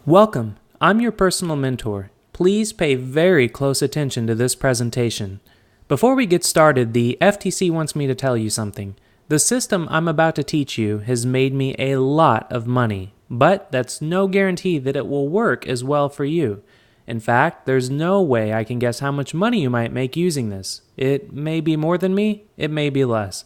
Welcome, I'm your personal mentor. Please pay very close attention to this presentation. Before we get started, the FTC wants me to tell you something. The system I'm about to teach you has made me a lot of money, but that's no guarantee that it will work as well for you. In fact, there's no way I can guess how much money you might make using this. It may be more than me, it may be less.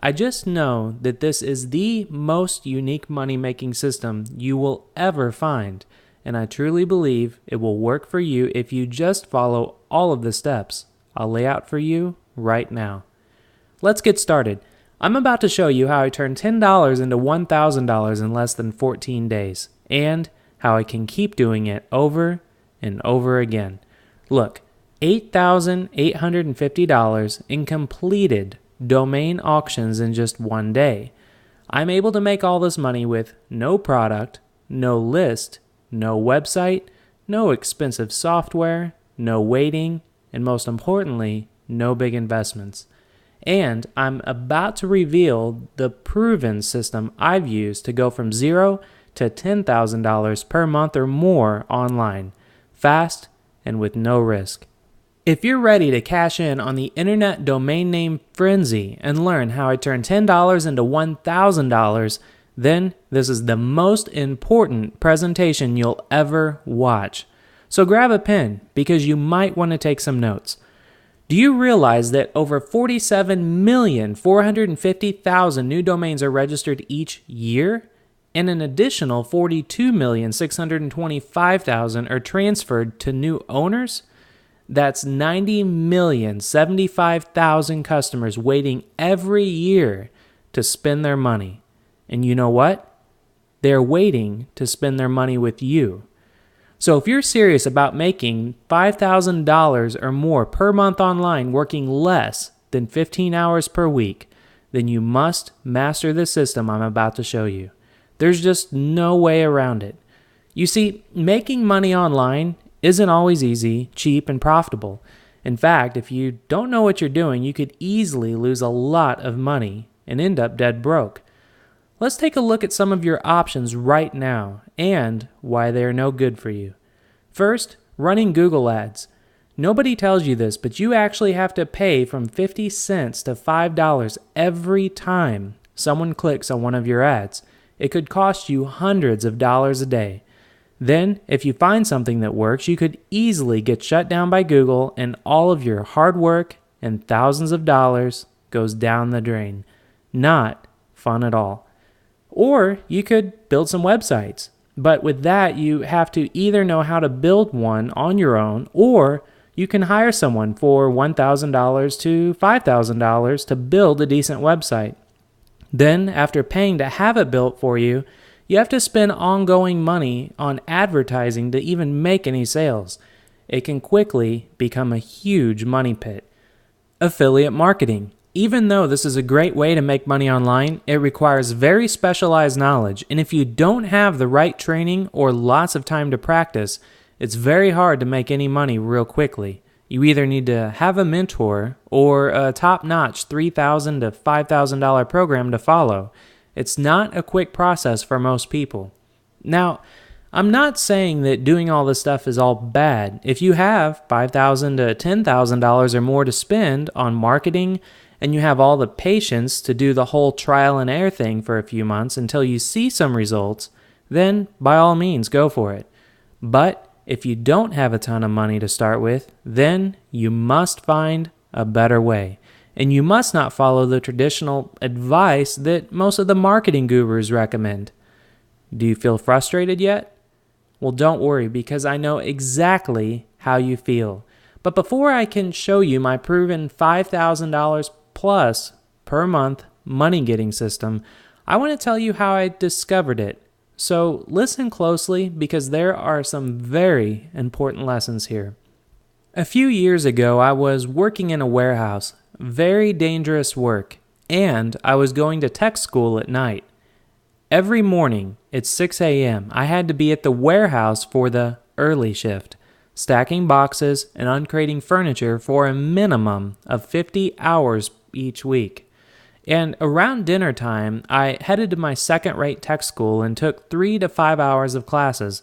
I just know that this is the most unique money-making system you will ever find, and I truly believe it will work for you if you just follow all of the steps I'll lay out for you right now. Let's get started. I'm about to show you how I turn $10 into $1,000 in less than 14 days, and how I can keep doing it over and over again. Look, $8,850 in completed domain auctions in just one day. I'm able to make all this money with no product, no list, no website, no expensive software, no waiting, and most importantly, no big investments. And I'm about to reveal the proven system I've used to go from $0 to $10,000 per month or more online, fast and with no risk. If you're ready to cash in on the internet domain name frenzy and learn how I turn $10 into $1,000, then this is the most important presentation you'll ever watch. So grab a pen because you might want to take some notes. Do you realize that over 47,450,000 new domains are registered each year? And an additional 42,625,000 are transferred to new owners? That's 90,075,000 customers waiting every year to spend their money. And you know what? They're waiting to spend their money with you. So if you're serious about making $5,000 or more per month online working less than 15 hours per week, then you must master the system I'm about to show you. There's just no way around it. You see, making money online isn't always easy, cheap, and profitable. In fact, if you don't know what you're doing, you could easily lose a lot of money and end up dead broke. Let's take a look at some of your options right now and why they are no good for you. First, running Google ads. Nobody tells you this, but you actually have to pay from 50 cents to $5 every time someone clicks on one of your ads. It could cost you hundreds of dollars a day. Then, if you find something that works, you could easily get shut down by Google and all of your hard work and thousands of dollars goes down the drain. Not fun at all. Or you could build some websites. But with that, you have to either know how to build one on your own, or you can hire someone for $1,000 to $5,000 to build a decent website. Then, after paying to have it built for you, you have to spend ongoing money on advertising to even make any sales. It can quickly become a huge money pit. Affiliate marketing. Even though this is a great way to make money online, it requires very specialized knowledge, and if you don't have the right training or lots of time to practice, it's very hard to make any money real quickly. You either need to have a mentor or a top-notch $3,000 to $5,000 program to follow. It's not a quick process for most people. Now, I'm not saying that doing all this stuff is all bad. If you have $5,000 to $10,000 or more to spend on marketing, and you have all the patience to do the whole trial and error thing for a few months until you see some results, then by all means go for it. But if you don't have a ton of money to start with, then you must find a better way. And you must not follow the traditional advice that most of the marketing gurus recommend. Do you feel frustrated yet? Well, don't worry, because I know exactly how you feel. But before I can show you my proven $5,000 plus per month money getting system, I want to tell you how I discovered it. So listen closely because there are some very important lessons here. A few years ago, I was working in a warehouse, very dangerous work, and I was going to tech school at night. Every morning at 6 a.m., I had to be at the warehouse for the early shift, stacking boxes and uncrating furniture for a minimum of 50 hours each week. And around dinner time, I headed to my second-rate tech school and took 3 to 5 hours of classes.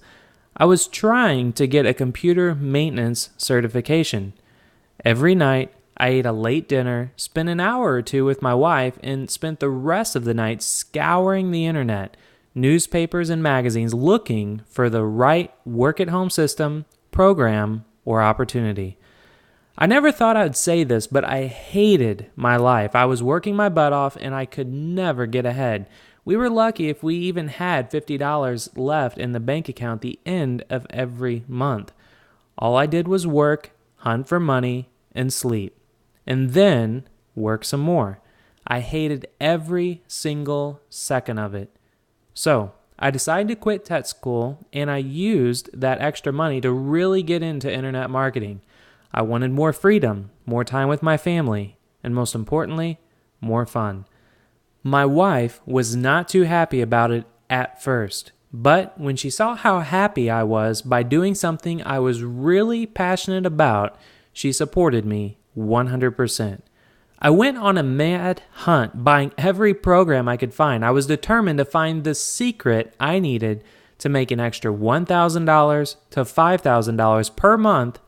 I was trying to get a computer maintenance certification. Every night, I ate a late dinner, spent an hour or two with my wife, and spent the rest of the night scouring the internet, newspapers, and magazines looking for the right work-at-home system, program, or opportunity. I never thought I'd say this, but I hated my life. I was working my butt off, and I could never get ahead. We were lucky if we even had $50 left in the bank account at the end of every month. All I did was work, hunt for money, and sleep. And then work some more. I hated every single second of it. So I decided to quit tech school, and I used that extra money to really get into internet marketing. I wanted more freedom, more time with my family, and most importantly, more fun. My wife was not too happy about it at first, but when she saw how happy I was by doing something I was really passionate about, she supported me 100%. I went on a mad hunt, buying every program I could find. I was determined to find the secret I needed to make an extra $1,000 to $5,000 per month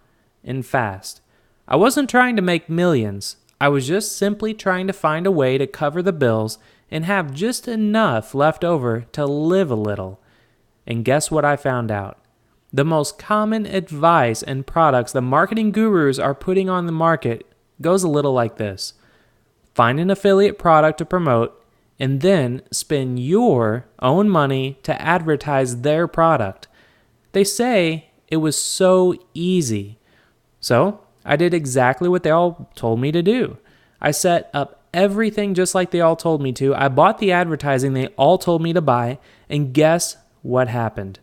and fast. I wasn't trying to make millions. I was just simply trying to find a way to cover the bills and have just enough left over to live a little. And guess what I found out? The most common advice and products the marketing gurus are putting on the market goes a little like this. Find an affiliate product to promote and then spend your own money to advertise their product. They say it was so easy. So I did exactly what they all told me to do. I set up everything just like they all told me to. I bought the advertising they all told me to buy, and guess what happened?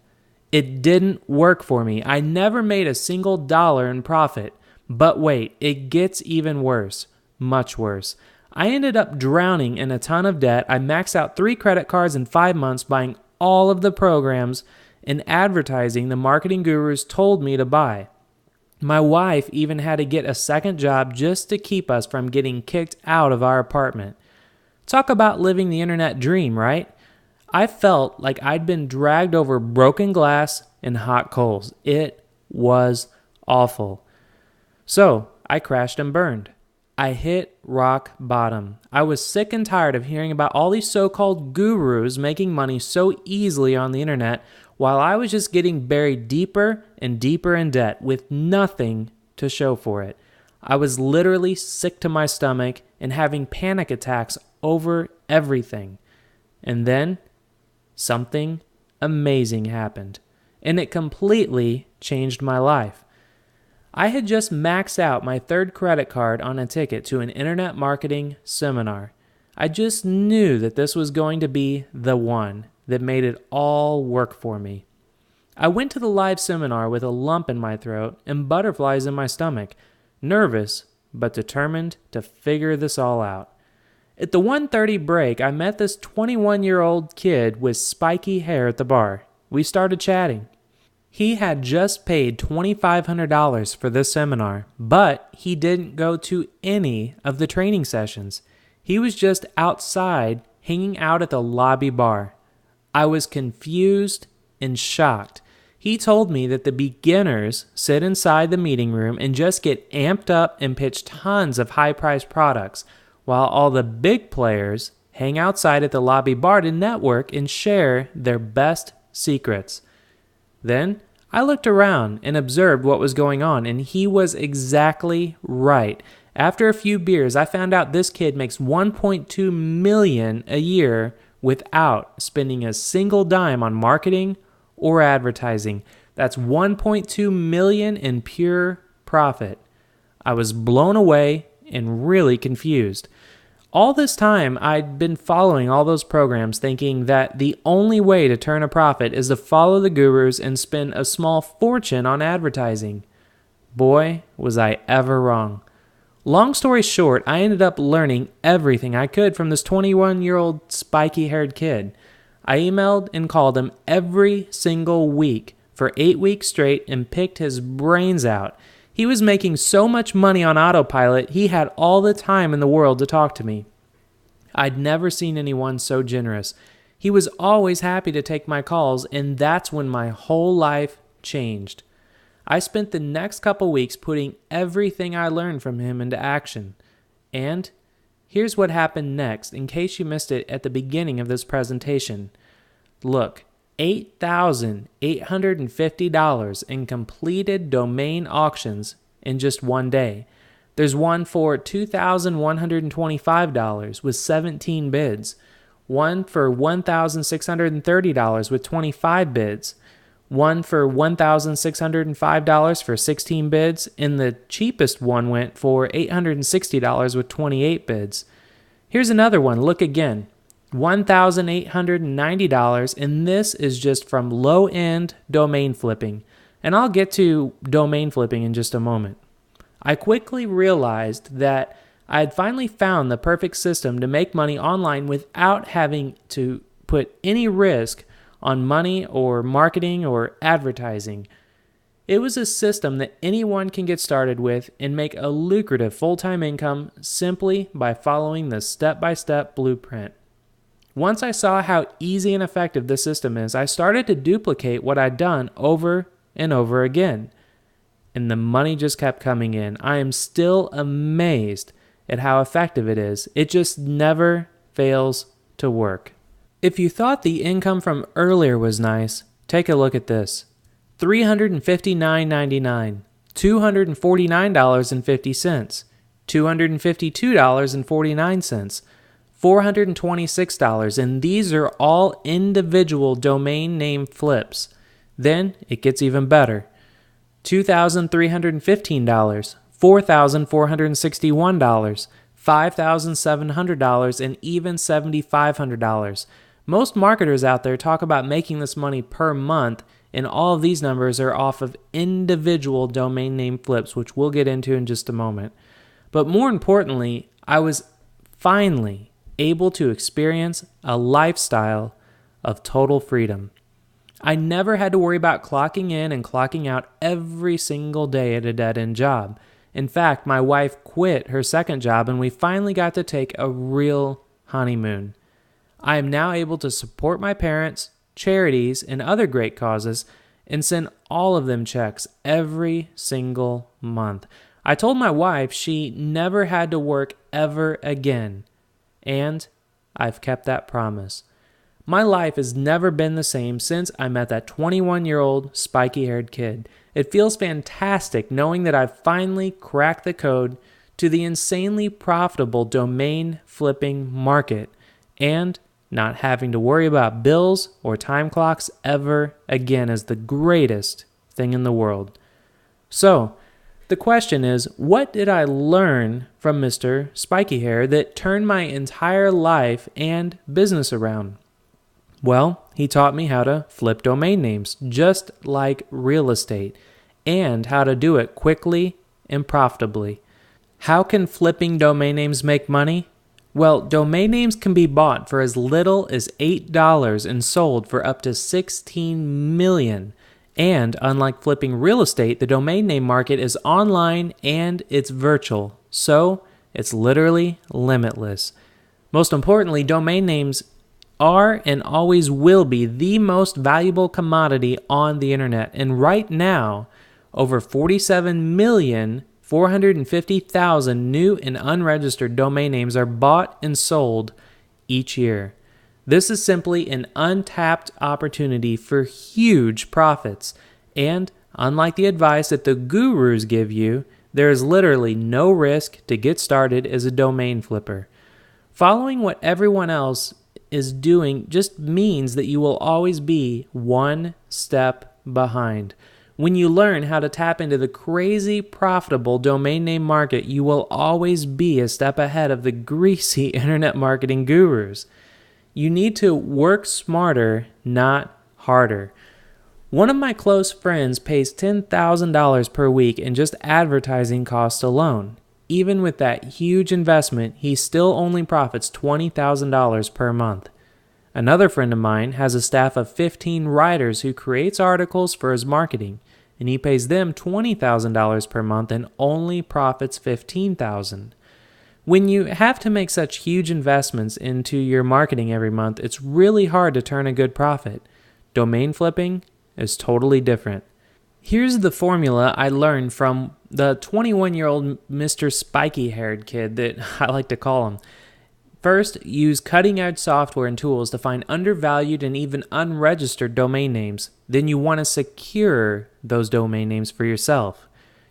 It didn't work for me. I never made a single dollar in profit. But wait, it gets even worse. Much worse. I ended up drowning in a ton of debt. I maxed out 3 credit cards in 5 months buying all of the programs and advertising the marketing gurus told me to buy. My wife even had to get a second job just to keep us from getting kicked out of our apartment. Talk about living the internet dream, right? I felt like I'd been dragged over broken glass and hot coals. It was awful. So I crashed and burned. I hit rock bottom. I was sick and tired of hearing about all these so-called gurus making money so easily on the internet while I was just getting buried deeper and deeper in debt with nothing to show for it. I was literally sick to my stomach and having panic attacks over everything. And then something amazing happened, and it completely changed my life. I had just maxed out my 3rd credit card on a ticket to an internet marketing seminar. I just knew that this was going to be the one that made it all work for me. I went to the live seminar with a lump in my throat and butterflies in my stomach, nervous but determined to figure this all out. At the 1:30 break, I met this 21-year-old kid with spiky hair at the bar. We started chatting. He had just paid $2,500 for this seminar, but he didn't go to any of the training sessions. He was just outside hanging out at the lobby bar. I was confused and shocked. He told me that the beginners sit inside the meeting room and just get amped up and pitch tons of high-priced products, while all the big players hang outside at the lobby bar to network and share their best secrets. Then I looked around and observed what was going on, and he was exactly right. After a few beers, I found out this kid makes $1.2 million a year without spending a single dime on marketing or advertising. That's $1.2 million in pure profit. I was blown away and really confused. All this time, I'd been following all those programs thinking that the only way to turn a profit is to follow the gurus and spend a small fortune on advertising. Boy, was I ever wrong. Long story short, I ended up learning everything I could from this 21-year-old spiky-haired kid. I emailed and called him every single week for 8 weeks straight and picked his brains out. He was making so much money on autopilot, he had all the time in the world to talk to me. I'd never seen anyone so generous. He was always happy to take my calls, and that's when my whole life changed. I spent the next couple weeks putting everything I learned from him into action. And here's what happened next, in case you missed it at the beginning of this presentation. Look, $8,850 in completed domain auctions in just one day. There's one for $2,125 with 17 bids, one for $1,630 with 25 bids, one for $1,605 for 16 bids, and the cheapest one went for $860 with 28 bids. Here's another one. Look again. $1,890, and this is just from low-end domain flipping. And I'll get to domain flipping in just a moment. I quickly realized that I had finally found the perfect system to make money online without having to put any risk on money or marketing or advertising. It was a system that anyone can get started with and make a lucrative full-time income simply by following the step-by-step blueprint. Once I saw how easy and effective this system is, I started to duplicate what I'd done over and over again. And the money just kept coming in. I am still amazed at how effective it is. It just never fails to work. If you thought the income from earlier was nice, take a look at this. $359.99, $249.50, $252.49, $426, and these are all individual domain name flips. Then it gets even better. $2,315, $4,461, $5,700, and even $7,500. Most marketers out there talk about making this money per month, and all of these numbers are off of individual domain name flips, which we'll get into in just a moment. But more importantly, I was finally able to experience a lifestyle of total freedom. I never had to worry about clocking in and clocking out every single day at a dead-end job. In fact, my wife quit her second job and we finally got to take a real honeymoon. I am now able to support my parents, charities, and other great causes and send all of them checks every single month. I told my wife she never had to work ever again, and I've kept that promise. My life has never been the same since I met that 21-year-old spiky-haired kid. It feels fantastic knowing that I've finally cracked the code to the insanely profitable domain flipping market and not having to worry about bills or time clocks ever again is the greatest thing in the world. So, the question is, what did I learn from Mr. Spiky Hair that turned my entire life and business around? Well, he taught me how to flip domain names, just like real estate, and how to do it quickly and profitably. How can flipping domain names make money? Well, domain names can be bought for as little as $8 and sold for up to $16 million. And unlike flipping real estate, the domain name market is online and it's virtual, so it's literally limitless. Most importantly, domain names are and always will be the most valuable commodity on the internet. And right now, over 47,450,000 new and unregistered domain names are bought and sold each year. This is simply an untapped opportunity for huge profits. And unlike the advice that the gurus give you, there is literally no risk to get started as a domain flipper. Following what everyone else is doing just means that you will always be one step behind. When you learn how to tap into the crazy profitable domain name market, you will always be a step ahead of the greasy internet marketing gurus. You need to work smarter, not harder. One of my close friends pays $10,000 per week in just advertising costs alone. Even with that huge investment, he still only profits $20,000 per month. Another friend of mine has a staff of 15 writers who creates articles for his marketing, and he pays them $20,000 per month and only profits $15,000. When you have to make such huge investments into your marketing every month, it's really hard to turn a good profit. Domain flipping is totally different. Here's the formula I learned from the 21-year-old Mr. Spiky-haired kid that I like to call him. First, use cutting-edge software and tools to find undervalued and even unregistered domain names. Then you want to secure those domain names for yourself.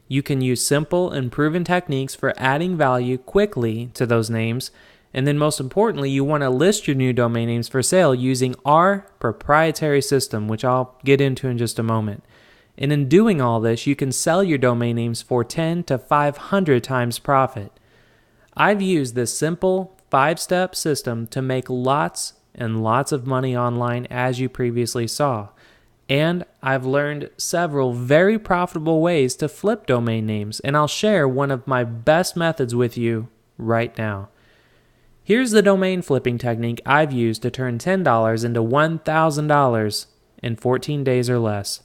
You can use simple and proven techniques for adding value quickly to those names. And then most importantly, you want to list your new domain names for sale using our proprietary system, which I'll get into in just a moment. And in doing all this, you can sell your domain names for 10 to 500 times profit. I've used this simple 5-step system to make lots and lots of money online, as you previously saw. And I've learned several very profitable ways to flip domain names, and I'll share one of my best methods with you right now. Here's the domain flipping technique I've used to turn $10 into $1,000 in 14 days or less.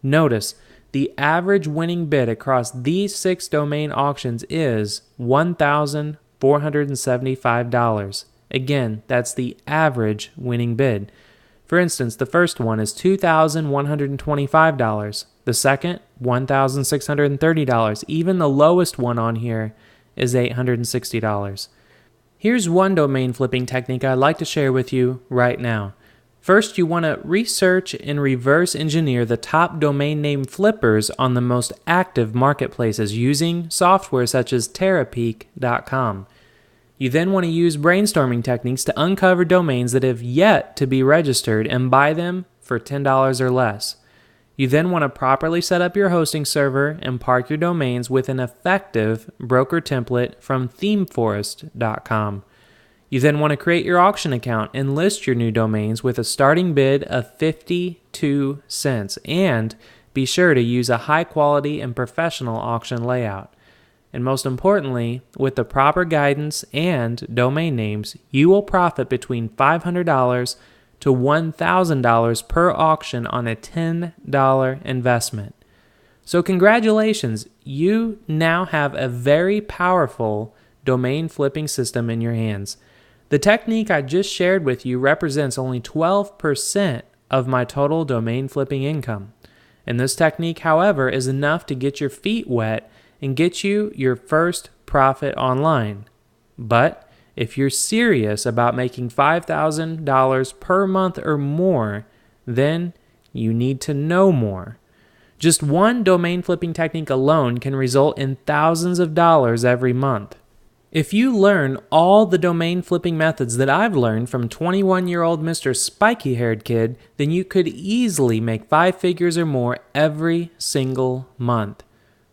Notice, the average winning bid across these 6 domain auctions is $1,475. Again, that's the average winning bid. For instance, the first one is $2,125. The second, $1,630. Even the lowest one on here is $860. Here's one domain flipping technique I'd like to share with you right now. First, you want to research and reverse engineer the top domain name flippers on the most active marketplaces using software such as Terapeak.com. You then want to use brainstorming techniques to uncover domains that have yet to be registered and buy them for $10 or less. You then want to properly set up your hosting server and park your domains with an effective broker template from ThemeForest.com. You then want to create your auction account and list your new domains with a starting bid of 52 cents, and be sure to use a high quality and professional auction layout. And most importantly, with the proper guidance and domain names, you will profit between $500 to $1,000 per auction on a $10 investment. So congratulations, you now have a very powerful domain flipping system in your hands. The technique I just shared with you represents only 12% of my total domain flipping income. And this technique, however, is enough to get your feet wet and get you your first profit online. But if you're serious about making $5,000 per month or more, then you need to know more. Just one domain flipping technique alone can result in thousands of dollars every month. If you learn all the domain flipping methods that I've learned from 21-year-old Mr. Spiky-haired kid, then you could easily make 5 figures or more every single month.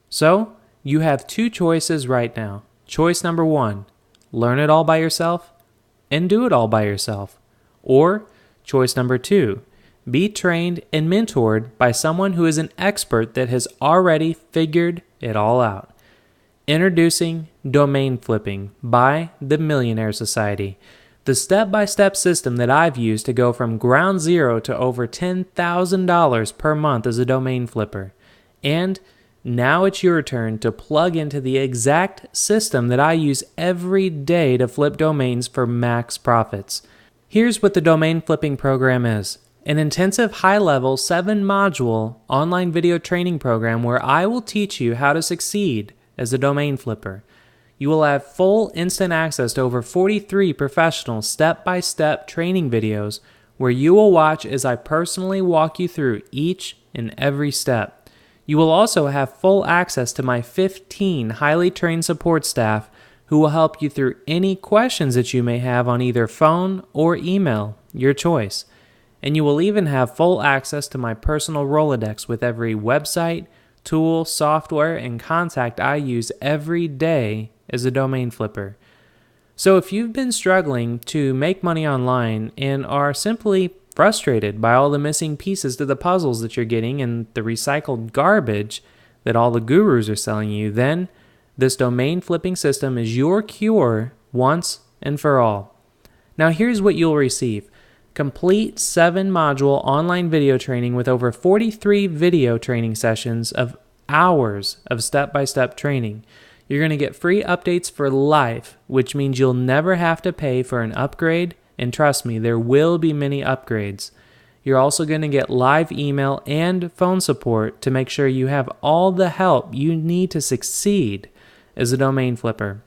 So, you have 2 choices right now. Choice number 1, learn it all by yourself and do it all by yourself. Or, choice number 2, be trained and mentored by someone who is an expert that has already figured it all out. Introducing Domain Flipping by the Millionaire Society, the step-by-step system that I've used to go from ground zero to over $10,000 per month as a domain flipper. And now it's your turn to plug into the exact system that I use every day to flip domains for max profits. Here's what the domain flipping program is. An intensive high-level 7-module online video training program where I will teach you how to succeed as a domain flipper. You will have full instant access to over 43 professional step-by-step training videos where you will watch as I personally walk you through each and every step. You will also have full access to my 15 highly trained support staff who will help you through any questions that you may have on either phone or email, your choice. And you will even have full access to my personal Rolodex with every website, tool, software, and contact I use every day as a domain flipper. So if you've been struggling to make money online and are simply frustrated by all the missing pieces to the puzzles that you're getting and the recycled garbage that all the gurus are selling you, then this domain flipping system is your cure once and for all. Now here's what you'll receive. Complete 7-module online video training with over 43 video training sessions of hours of step-by-step training. You're going to get free updates for life, which means you'll never have to pay for an upgrade, and trust me, there will be many upgrades. you're also going to get live email and phone support to make sure you have all the help you need to succeed as a domain flipper.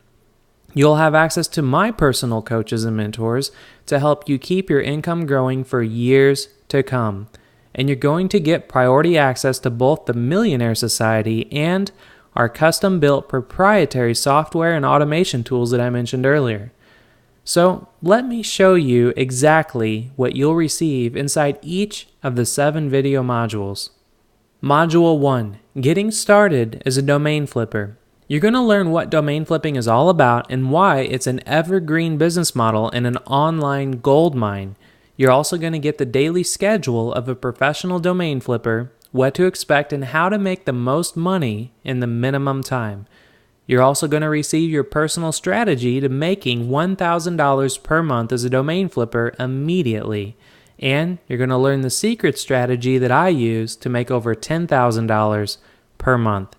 You'll have access to my personal coaches and mentors to help you keep your income growing for years to come. And you're going to get priority access to both the Millionaire Society and our custom-built proprietary software and automation tools that I mentioned earlier. So let me show you exactly what you'll receive inside each of the 7 video modules. Module 1, Getting Started as a Domain Flipper. You're going to learn what domain flipping is all about and why it's an evergreen business model and an online gold mine. You're also going to get the daily schedule of a professional domain flipper, what to expect, and how to make the most money in the minimum time. You're also going to receive your personal strategy to making $1,000 per month as a domain flipper immediately. And you're going to learn the secret strategy that I use to make over $10,000 per month.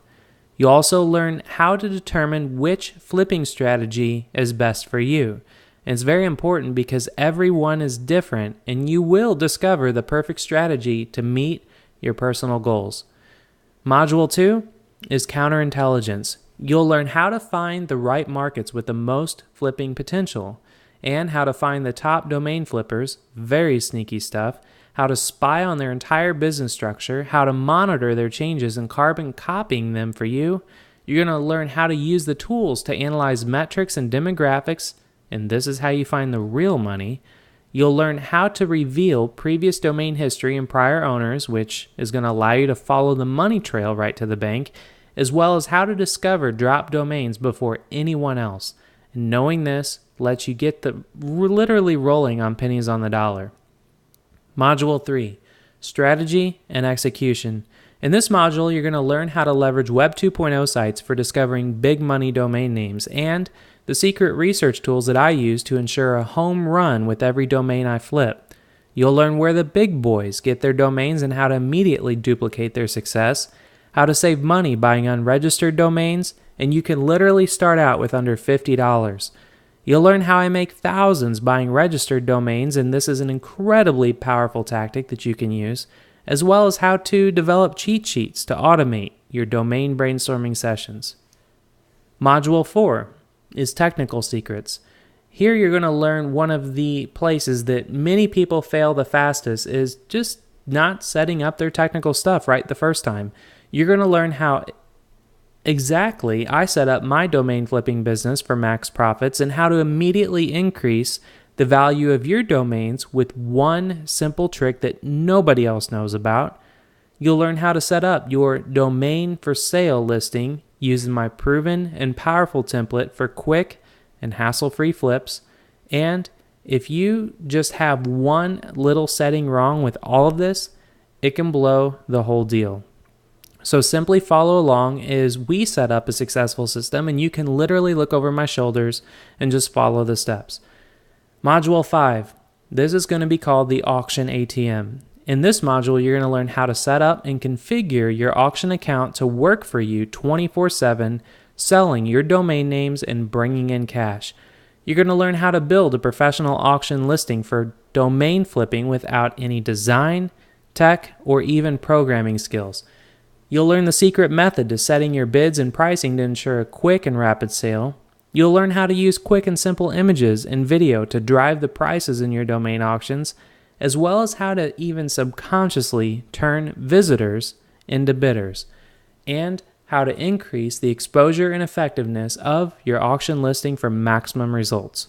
You also learn how to determine which flipping strategy is best for you. And it's very important because everyone is different and you will discover the perfect strategy to meet your personal goals. Module 2 is Counterintelligence. You'll learn how to find the right markets with the most flipping potential and how to find the top domain flippers, very sneaky stuff, how to spy on their entire business structure, how to monitor their changes and carbon copying them for you. You're going to learn how to use the tools to analyze metrics and demographics, and this is how you find the real money. You'll learn how to reveal previous domain history and prior owners, which is going to allow you to follow the money trail right to the bank, as well as how to discover drop domains before anyone else. And knowing this lets you get literally rolling on pennies on the dollar. Module 3, Strategy and Execution. In this module, you're going to learn how to leverage Web 2.0 sites for discovering big money domain names and the secret research tools that I use to ensure a home run with every domain I flip. You'll learn where the big boys get their domains and how to immediately duplicate their success, how to save money buying unregistered domains, and you can literally start out with under $50. You'll learn how I make thousands buying registered domains, and this is an incredibly powerful tactic that you can use, as well as how to develop cheat sheets to automate your domain brainstorming sessions. Module 4 is Technical Secrets. Here you're going to learn one of the places that many people fail the fastest is just not setting up their technical stuff right the first time. You're going to learn how exactly I set up my domain flipping business for max profits and how to immediately increase the value of your domains with one simple trick that nobody else knows about. You'll learn how to set up your domain for sale listing using my proven and powerful template for quick and hassle-free flips. And if you just have one little setting wrong with all of this, it can blow the whole deal. So simply follow along as we set up a successful system, and you can literally look over my shoulders and just follow the steps. Module 5. This is going to be called the Auction ATM. In this module, you're going to learn how to set up and configure your auction account to work for you 24/7, selling your domain names and bringing in cash. You're going to learn how to build a professional auction listing for domain flipping without any design, tech, or even programming skills. You'll learn the secret method to setting your bids and pricing to ensure a quick and rapid sale. You'll learn how to use quick and simple images and video to drive the prices in your domain auctions, as well as how to even subconsciously turn visitors into bidders, and how to increase the exposure and effectiveness of your auction listing for maximum results.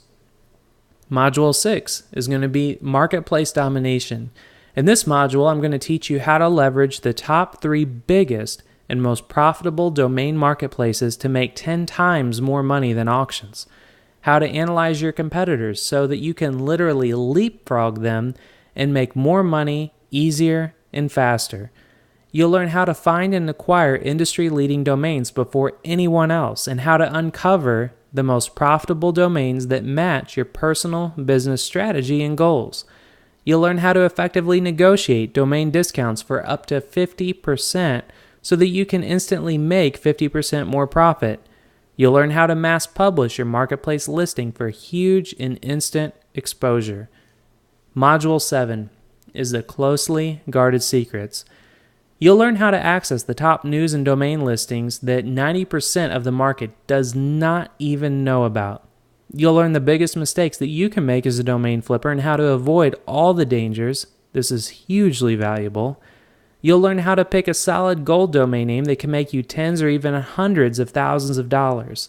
Module 6 is going to be Marketplace Domination. In this module, I'm going to teach you how to leverage the top 3 biggest and most profitable domain marketplaces to make 10 times more money than auctions, how to analyze your competitors so that you can literally leapfrog them and make more money easier and faster. You'll learn how to find and acquire industry-leading domains before anyone else and how to uncover the most profitable domains that match your personal business strategy and goals. You'll learn how to effectively negotiate domain discounts for up to 50% so that you can instantly make 50% more profit. You'll learn how to mass publish your marketplace listing for huge and instant exposure. Module 7 is the closely guarded secrets. You'll learn how to access the top news and domain listings that 90% of the market does not even know about. You'll learn the biggest mistakes that you can make as a domain flipper and how to avoid all the dangers. This is hugely valuable. You'll learn how to pick a solid gold domain name that can make you tens or even hundreds of thousands of dollars.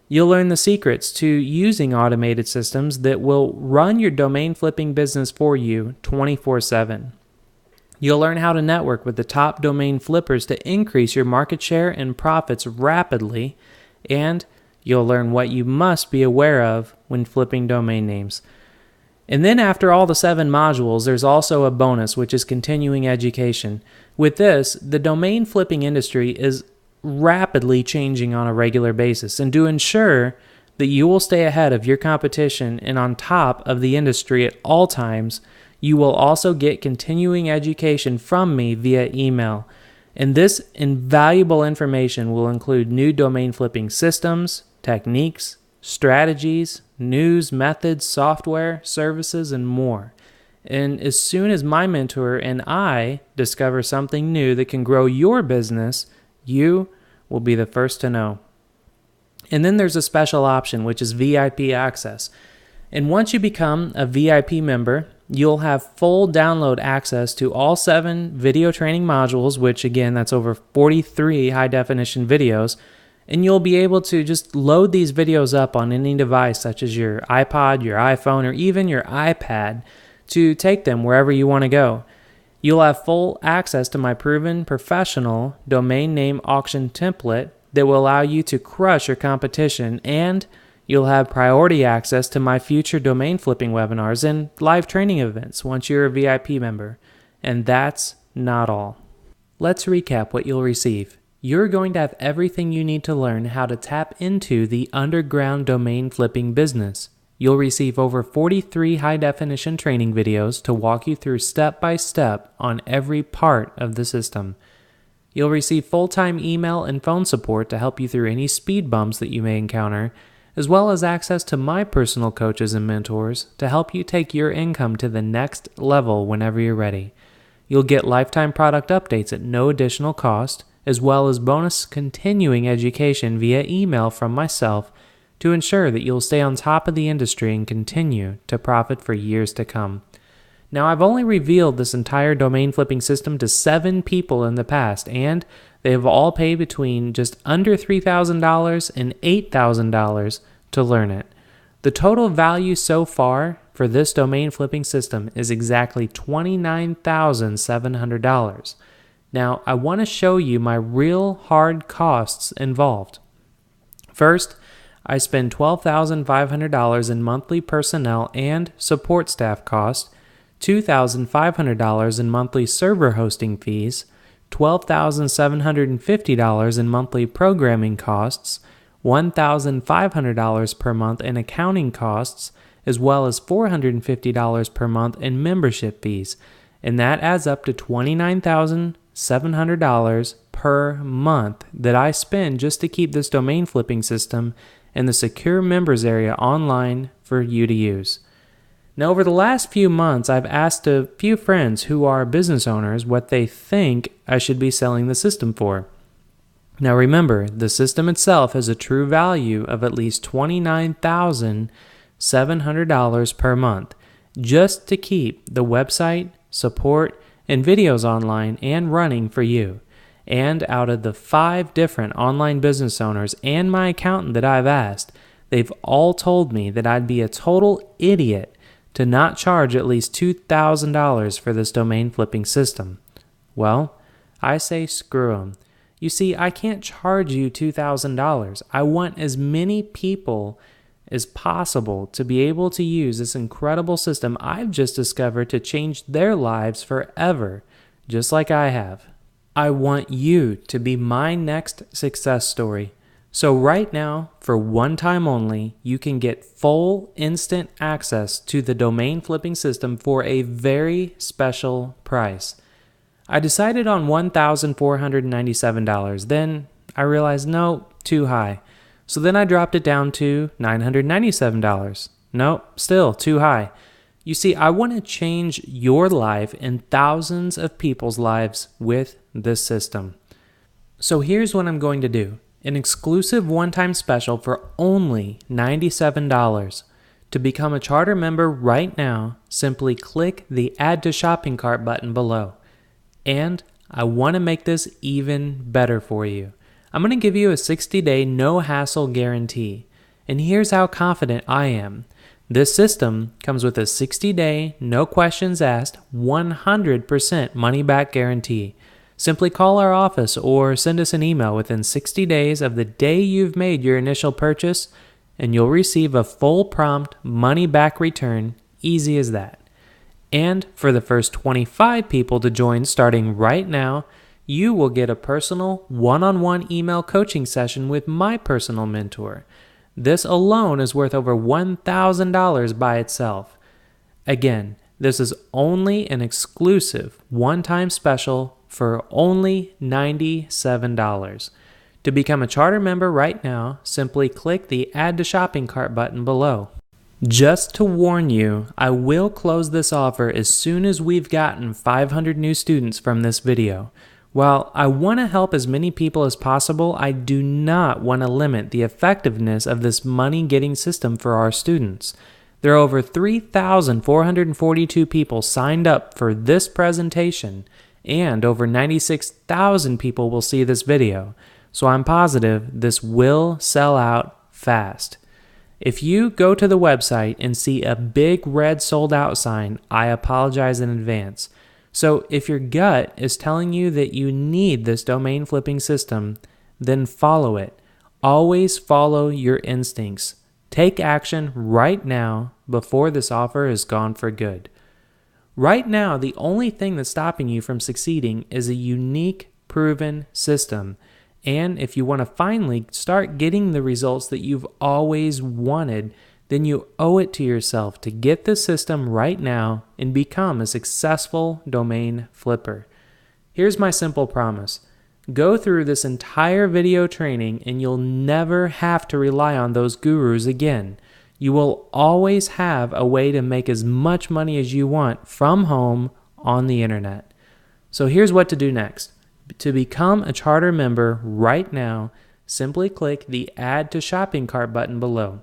You'll learn the secrets to using automated systems that will run your domain flipping business for you 24/7. You'll learn how to network with the top domain flippers to increase your market share and profits rapidly, and you'll learn what you must be aware of when flipping domain names. And then after all the 7 modules, there's also a bonus, which is continuing education. With this, the domain flipping industry is rapidly changing on a regular basis, and to ensure that you will stay ahead of your competition and on top of the industry at all times, you will also get continuing education from me via email. And this invaluable information will include new domain flipping systems, techniques, strategies, news, methods, software, services, and more. And as soon as my mentor and I discover something new that can grow your business, you will be the first to know. And then there's a special option, which is VIP access. And once you become a VIP member, you'll have full download access to all 7 video training modules, which again, that's over 43 high-definition videos. And you'll be able to just load these videos up on any device, such as your iPod, your iPhone, or even your iPad, to take them wherever you want to go. You'll have full access to my proven professional domain name auction template that will allow you to crush your competition, and you'll have priority access to my future domain flipping webinars and live training events once you're a VIP member. And that's not all. Let's recap what you'll receive. You're going to have everything you need to learn how to tap into the underground domain flipping business. You'll receive over 43 high-definition training videos to walk you through step-by-step on every part of the system. You'll receive full-time email and phone support to help you through any speed bumps that you may encounter, as well as access to my personal coaches and mentors to help you take your income to the next level whenever you're ready. You'll get lifetime product updates at no additional cost, as well as bonus continuing education via email from myself to ensure that you'll stay on top of the industry and continue to profit for years to come. Now, I've only revealed this entire domain flipping system to 7 people in the past, and they have all paid between just under $3,000 and $8,000 to learn it. The total value so far for this domain flipping system is exactly $29,700. Now, I want to show you my real hard costs involved. First, I spend $12,500 in monthly personnel and support staff costs, $2,500 in monthly server hosting fees, $12,750 in monthly programming costs, $1,500 per month in accounting costs, as well as $450 per month in membership fees, and that adds up to $29,700 per month that I spend just to keep this domain flipping system and the secure members area online for you to use. Now, over the last few months, I've asked a few friends who are business owners what they think I should be selling the system for. Now, remember, the system itself has a true value of at least $29,700 per month just to keep the website, support, and videos online and running for you. And out of the 5 different online business owners and my accountant that I've asked, they've all told me that I'd be a total idiot to not charge at least $2,000 for this domain flipping system. Well, I say screw them. You see, I can't charge you $2,000. I want as many people as possible to be able to use this incredible system I've just discovered to change their lives forever, just like I have. I want you to be my next success story. So right now, for one time only, you can get full instant access to the domain flipping system for a very special price. I decided on $1,497. Then I realized, no, too high. So then I dropped it down to $997. Nope, still too high. You see, I want to change your life and thousands of people's lives with this system. So here's what I'm going to do. An exclusive one-time special for only $97. To become a charter member right now, simply click the Add to Shopping Cart button below. And I want to make this even better for you. I'm going to give you a 60-day no-hassle guarantee. And here's how confident I am. This system comes with a 60-day, no questions asked, 100% money-back guarantee. Simply call our office or send us an email within 60 days of the day you've made your initial purchase, and you'll receive a full prompt money-back return, easy as that. And for the first 25 people to join starting right now, you will get a personal one-on-one email coaching session with my personal mentor. This alone is worth over $1,000 by itself. Again, this is only an exclusive one-time special for only $97. To become a charter member right now, simply click the Add to Shopping Cart button below. Just to warn you, I will close this offer as soon as we've gotten 500 new students from this video. While I want to help as many people as possible, I do not want to limit the effectiveness of this money-getting system for our students. There are over 3,442 people signed up for this presentation, and over 96,000 people will see this video, so I'm positive this will sell out fast. If you go to the website and see a big red sold out sign, I apologize in advance. So if your gut is telling you that you need this domain flipping system, then follow it. Always follow your instincts. Take action right now before this offer is gone for good. Right now, the only thing that's stopping you from succeeding is a unique, proven system. And if you want to finally start getting the results that you've always wanted, then you owe it to yourself to get the system right now and become a successful domain flipper. Here's my simple promise. Go through this entire video training and you'll never have to rely on those gurus again. You will always have a way to make as much money as you want from home on the internet. So here's what to do next. To become a charter member right now, simply click the Add to Shopping Cart button below.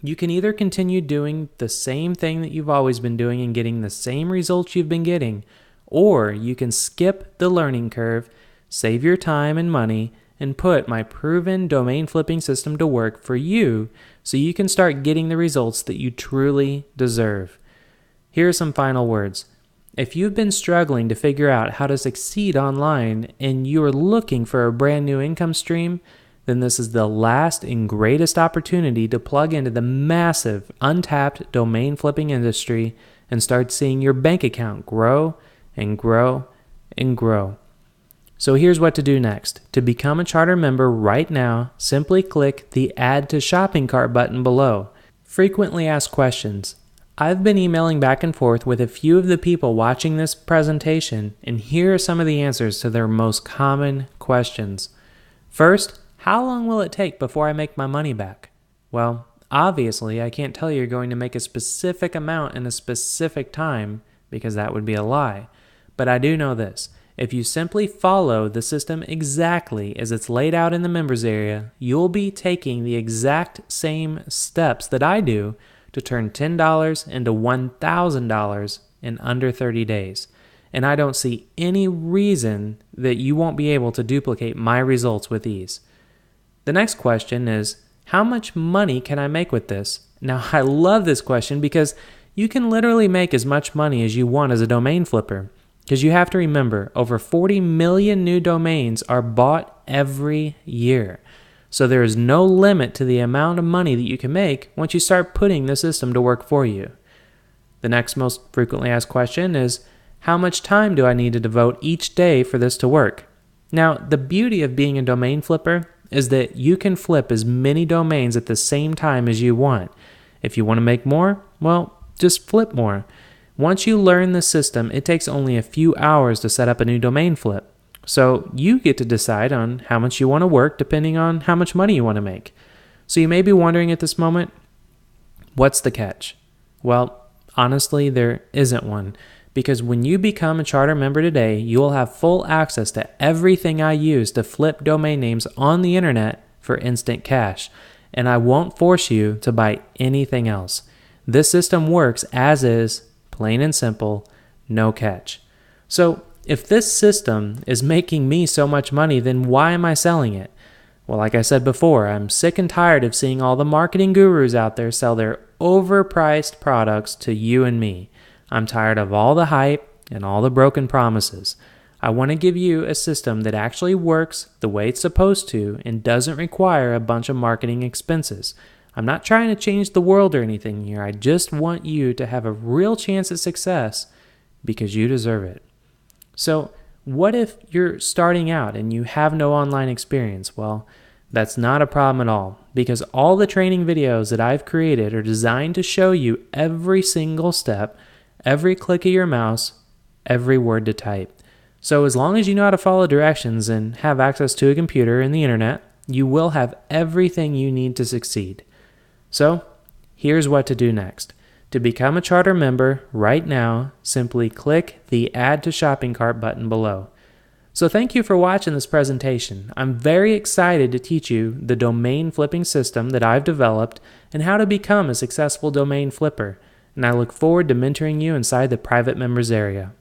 You can either continue doing the same thing that you've always been doing and getting the same results you've been getting, or you can skip the learning curve, save your time and money, and put my proven domain flipping system to work for you so you can start getting the results that you truly deserve. Here are some final words. If you've been struggling to figure out how to succeed online and you are looking for a brand new income stream, then this is the last and greatest opportunity to plug into the massive, untapped domain flipping industry and start seeing your bank account grow and grow and grow. So here's what to do next. To become a charter member right now, simply click the Add to Shopping Cart button below. Frequently asked questions. I've been emailing back and forth with a few of the people watching this presentation, and here are some of the answers to their most common questions. First, how long will it take before I make my money back? Well, obviously, I can't tell you you're going to make a specific amount in a specific time because that would be a lie. But I do know this. If you simply follow the system exactly as it's laid out in the members area, you'll be taking the exact same steps that I do to turn $10 into $1,000 in under 30 days. And I don't see any reason that you won't be able to duplicate my results with ease. The next question is, how much money can I make with this? Now, I love this question because you can literally make as much money as you want as a domain flipper. Because you have to remember, over 40 million new domains are bought every year. So there is no limit to the amount of money that you can make once you start putting the system to work for you. The next most frequently asked question is, how much time do I need to devote each day for this to work? Now, the beauty of being a domain flipper is that you can flip as many domains at the same time as you want. If you want to make more, well, just flip more. Once you learn the system, it takes only a few hours to set up a new domain flip. So you get to decide on how much you want to work depending on how much money you want to make. So you may be wondering at this moment, what's the catch? Well, Honestly, there isn't one, because when you become a charter member today, you will have full access to everything I use to flip domain names on the internet for instant cash, and I won't force you to buy anything else. This system works as is, plain and simple, no catch. So if this system is making me so much money, then why am I selling it? Well, like I said before, I'm sick and tired of seeing all the marketing gurus out there sell their overpriced products to you and me. I'm tired of all the hype and all the broken promises. I want to give you a system that actually works the way it's supposed to and doesn't require a bunch of marketing expenses. I'm not trying to change the world or anything here. I just want you to have a real chance at success because you deserve it. So, what if you're starting out and you have no online experience? Well, that's not a problem at all, because all the training videos that I've created are designed to show you every single step, every click of your mouse, every word to type. So as long as you know how to follow directions and have access to a computer and the internet, you will have everything you need to succeed. So here's what to do next. To become a charter member right now, simply click the Add to Shopping Cart button below. So thank you for watching this presentation. I'm very excited to teach you the domain flipping system that I've developed and how to become a successful domain flipper. And I look forward to mentoring you inside the private members area.